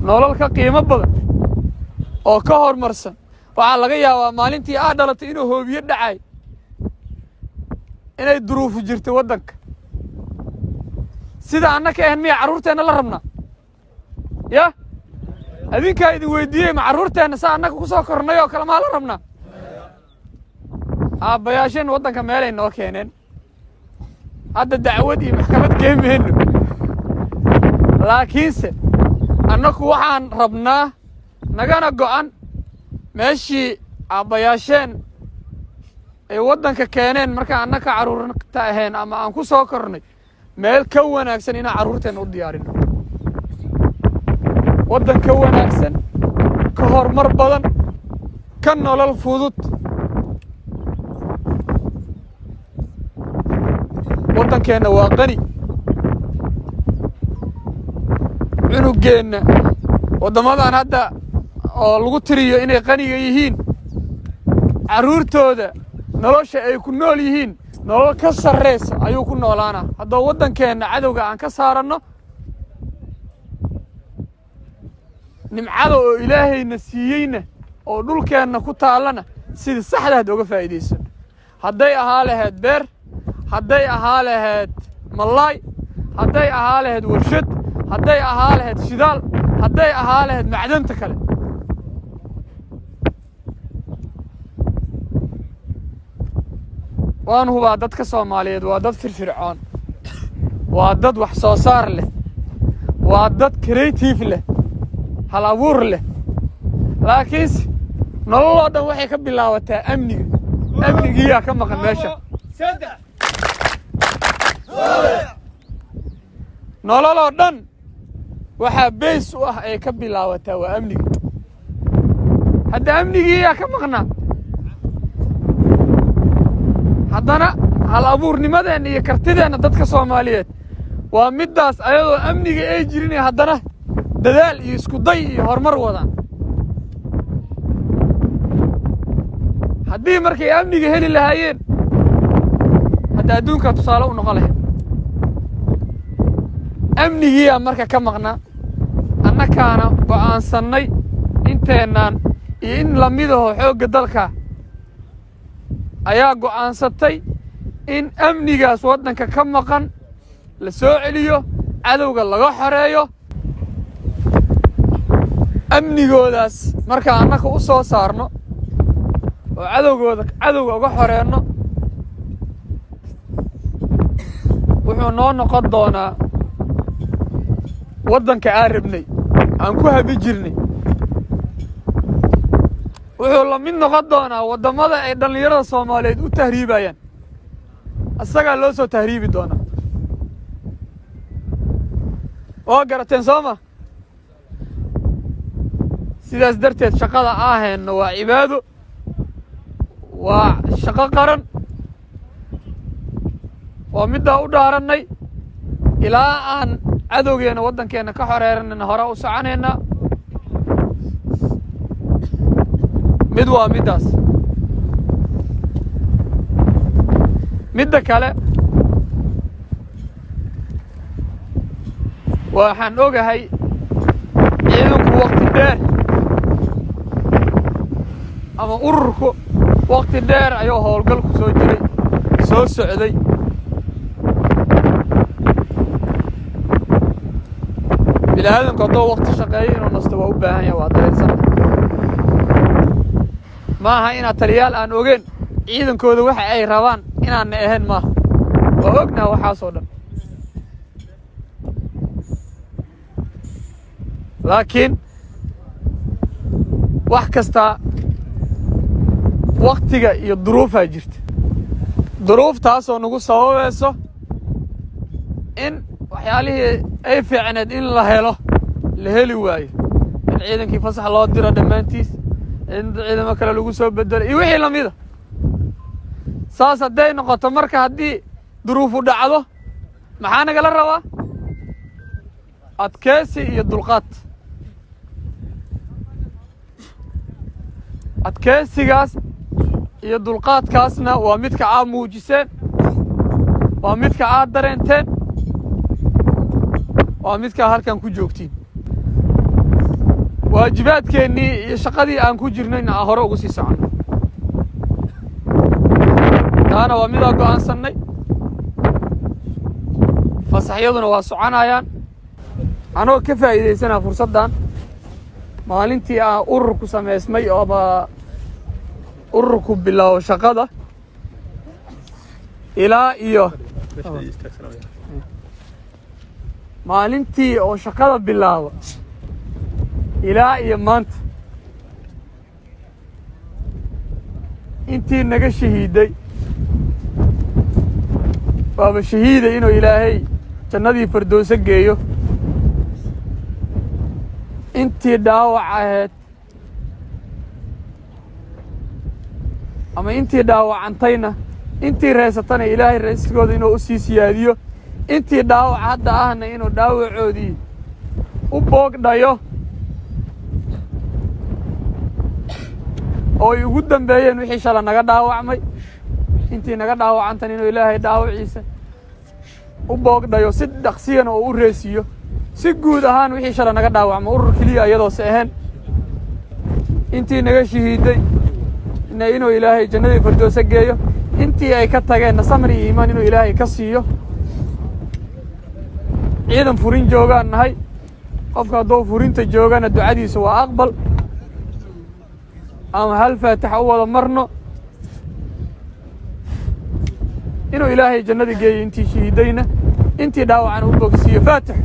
nolol ka qiimo badan oo ka hormarsan waxaa laga yaabaa maalintii aad dhalatay inuu hoobiye dhacay inay duruufu jirto waddanka sida annaka ahan miya carruurteenna la rabnaa ya adinkaa idin weydiiyey ma carruurteenna saa annaka ku soo kornay oo kale maa la rabnaa aabbayaasheen waddanka meelay noo keeneen hadda dacwad iyo maxkamad geemeyno laakiinse annaku waxaan rabnaa nagana go'an meeshii aabbayaasheen ay waddanka keeneen markaan annaka carruurta ahayn ama aan ku soo kornay meel ka wanaagsan inaan carruurteenna u diyaarino waddan ka wanaagsan ka horumar badan ka nolol fudud waddankeenna waa qani cunugeenna waddamadan hadda oo lagu tiriyo inay qaniga yihiin carruurtooda nolosha ay ku nool yihiin nolol ka sarreysa ayuu ku noolaanaa haddoo waddankeenna cadowga aan ka saaranno nimcada oo ilaahayna siiyeyna oo dhulkeenna ku taallana sida saxdaad oga faa'iidaysano hadday ahaa lahayd beer hadday ahaa lahayd malaay hadday ahaa lahayd warshad hadday ahaa lahayd shidaal hadday ahaa lahayd macdanta kale waan hubaa dadka Soomaaliyeed waa dad firfircoon waa dad wax soo saar leh waa dad creative leh hal abuur leh laakiin nololoo dhan waxay ka bilaabataa amnigiyaa ka maqan meesha nololoo dhan waxaa beys u ah ay ka bilaabataa waa amniga hadda amnigiyaa ka maqnaa haddana hal abuurnimadeenna iyo kartideenna dadka Soomaaliyeed waa middaas ayadoo amniga ay jirin haddana dadaal iyo isku day iyo horumar wadaan haddii markay amniga heli lahaayeen hadda adduunka tusaale u noqon lahayd amnigiyaa marka ka maqnaa annakaana go'aansannay inteennaan iyo in lamidaho xoogga dalka ayaa go'aansatay in amnigaas waddanka ka maqan la soo celiyo cadowga laga xoreeyo amnigoodaas marka annaka u soo saarno oo cadowga uga xoreenno wuxuu noo noqon doonaa waddanka aan rabnay aan ku habi jirnay wuxuu la mid noqon doonaa waddamada ay dhallinyarada Soomaaliyeed u tahriibayaan asagaa loo soo tahriibi doonaa oo garateen sooma sidaas darteed shaqada aheenna waa cibaado waa shaqo qaran waa middaa u dhaarannay ilaa aan cadowgeena waddankeenna ka xoreeranayna hore u soconaynaa mid waa middaas midda kale waxaan ogahay ciidanku waqti dheer ama ururku waqti dheer ayuu howlgalku soo jiray soo socday bilaadanku hadduu waqti shaqeeyo inuu nasto waa u baahan yahay waa dareensan maaha inaad taliyaal aan ogeyn ciidankooda waxa ay rabaan inaanna ahayn maaha waa ognaha waxaasoo dhan laakiin wax kastaa waqtiga iyo duruufaa jirta duruuftaasoo nagu sababayso in waxyaalihii ay fiicneed in la helo la heli waayo in ciidankii fasax loo diro dhammaantiis in ciidamo kale lagu soo bedelo iyo wixii lamida saas hadday noqoto marka haddii duruufu dhacdo maxaa nagala rabaa adkeysi iyo dulqaad adkeysigaas iyo dulqaadkaasna waa midka aad muujiseen waa midka aad dareenteen waa midka halkan ku joogtiin waajibaadkeennii iyo shaqadii aan ku jirnayna aan hore ugu sii soconno taana waa midaan go'aansannay fasaxyaduna waa soconayaan anoo ka faa'iidaysanaa fursaddan maalintii aan ururku samaysmay ama ururku bilaabo shaqada ilaa iyo maalintii oo shaqada bilaabo ilaa iyo maanta intii naga shahiiday waaba shahiiday inuu ilaahay jannadii firdowsa geeyo intii dhaawac ahayd ama intii dhaawacantayna intii reysatana ilaahay raysigooda inuu u sii siyaadiyo intii dhaawac hadda ahna inuu dhaawacoodii u boogdhayo oo ay ugu dambeeyeen wixii shala naga dhaawacmay intii naga dhaawacantan inuu ilaahay dhaawaciisa u boogdhayo si dhaqsiyana oo u reesiyo si guud ahaan wixii shala naga dhaawacmo urur keliya iyadoose ahayn intii naga shahiiday inuu ilaahay jannadii firdowsa geeyo intii ay ka tageenna samri iyo iimaan inuu ilaahay ka siiyo ciidan furin joogaan nahay qofka hadduu furinta joogana ducadiisa waa aqbal ama hal faataxa u wada marno inuu ilaahay jannada geeyo intii shahiidayna intii dhaawacana u bogsiiyo faatix